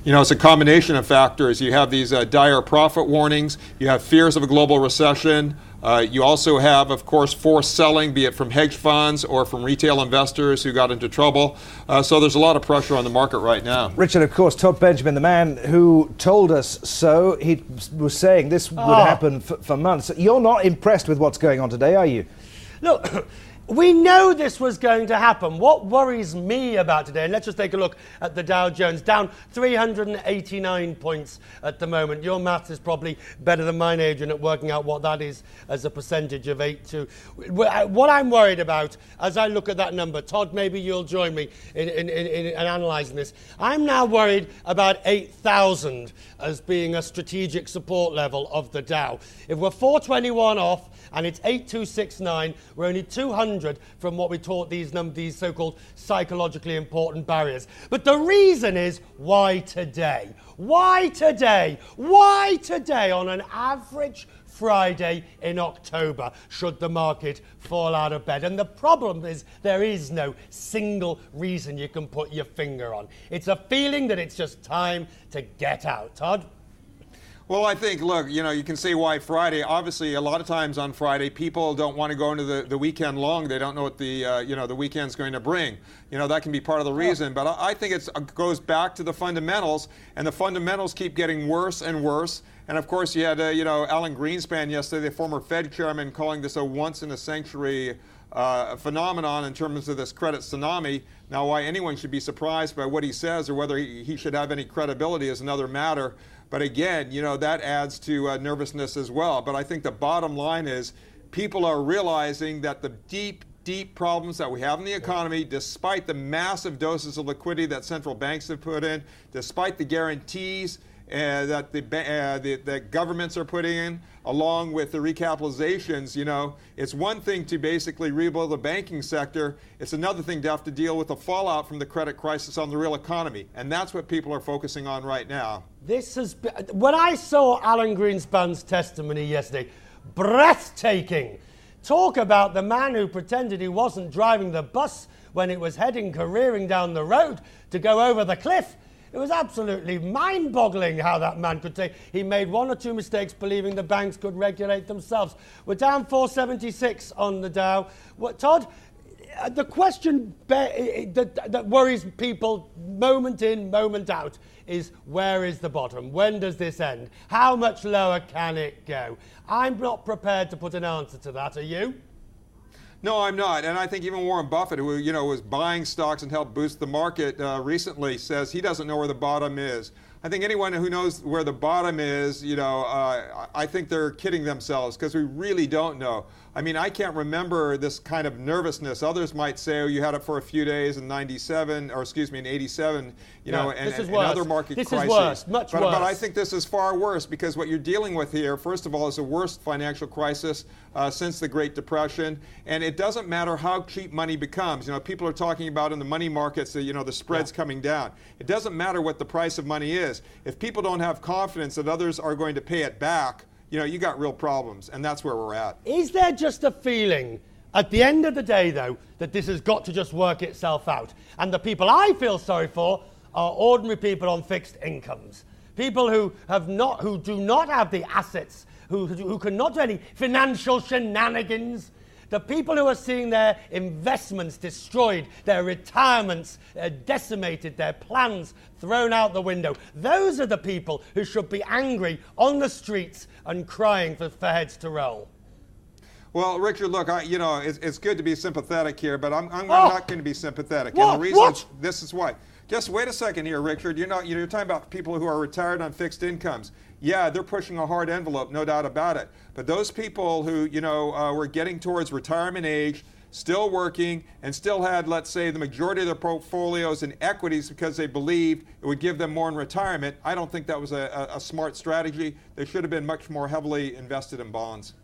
It's a combination of factors. You have these dire profit warnings. You have fears of a global recession. You also have, of course, forced selling, be it from hedge funds or from retail investors who got into trouble. So there's a lot of pressure on the market right now. Richard, of course, Todd Benjamin, the man who told us so, he was saying this would happen for months. You're not impressed with what's going on today, are you? Look, we know this was going to happen. What worries me about today, and let's just take a look at the Dow Jones, down 389 points at the moment. Your maths is probably better than mine, Adrian, at working out what that is as a percentage of 8.2. What I'm worried about, as I look at that number, Todd, maybe you'll join me in analysing this. I'm now worried about 8,000 as being a strategic support level of the Dow. If we're 421 off, and it's 8269. We're only 200 from what we taught these so-called psychologically important barriers. But the reason is, why today? Why today? Why today on an average Friday in October should the market fall out of bed? And the problem is there is no single reason you can put your finger on. It's a feeling that it's just time to get out. Todd? Well, I think, look, you can see why Friday. Obviously, a lot of times on Friday, people don't want to go into the weekend long. They don't know what the weekend's going to bring. That can be part of the reason. But I think it goes back to the fundamentals, and the fundamentals keep getting worse and worse. And of course, you had Alan Greenspan yesterday, the former Fed chairman, calling this a once-in-a-century phenomenon in terms of this credit tsunami. Now, why anyone should be surprised by what he says or whether he should have any credibility is another matter. But again, that adds to nervousness as well. But I think the bottom line is people are realizing that the deep problems that we have in the economy, despite the massive doses of liquidity that central banks have put in, despite the guarantees that the governments are putting in, along with the recapitalizations, it's one thing to basically rebuild the banking sector. It's another thing to have to deal with the fallout from the credit crisis on the real economy. And that's what people are focusing on right now. This has been, when I saw Alan Greenspan's testimony yesterday, breathtaking. Talk about the man who pretended he wasn't driving the bus when it was careering down the road to go over the cliff. It was absolutely mind-boggling how that man could take. He made one or two mistakes believing the banks could regulate themselves. We're down 476 on the Dow. Todd, the question that worries people moment in, moment out is, where is the bottom? When does this end? How much lower can it go? I'm not prepared to put an answer to that. Are you? No, I'm not. And I think even Warren Buffett, who was buying stocks and helped boost the market recently, says he doesn't know where the bottom is. I think anyone who knows where the bottom is, I think they're kidding themselves, because we really don't know. I mean, I can't remember this kind of nervousness. Others might say, oh, you had it for a few days in 97, or excuse me, in 87, and other market crises. This is worse, much worse. But I think this is far worse, because what you're dealing with here, first of all, is the worst financial crisis since the Great Depression. And it doesn't matter how cheap money becomes. People are talking about in the money markets, the spreads coming down. It doesn't matter what the price of money is. If people don't have confidence that others are going to pay it back, you got real problems, and that's where we're at. Is there just a feeling, at the end of the day, though, that this has got to just work itself out? And the people I feel sorry for are ordinary people on fixed incomes. People who do not have the assets, who cannot do any financial shenanigans. The people who are seeing their investments destroyed, their retirements decimated, their plans thrown out the window. Those are the people who should be angry on the streets and crying for heads to roll. Well, Richard, look, it's good to be sympathetic here, but I'm not going to be sympathetic. And the reason this is why. Just wait a second here, Richard. You're talking about people who are retired on fixed incomes. Yeah, they're pushing a hard envelope, no doubt about it. But those people who, were getting towards retirement age, still working, and still had, let's say, the majority of their portfolios in equities because they believed it would give them more in retirement, I don't think that was a smart strategy. They should have been much more heavily invested in bonds.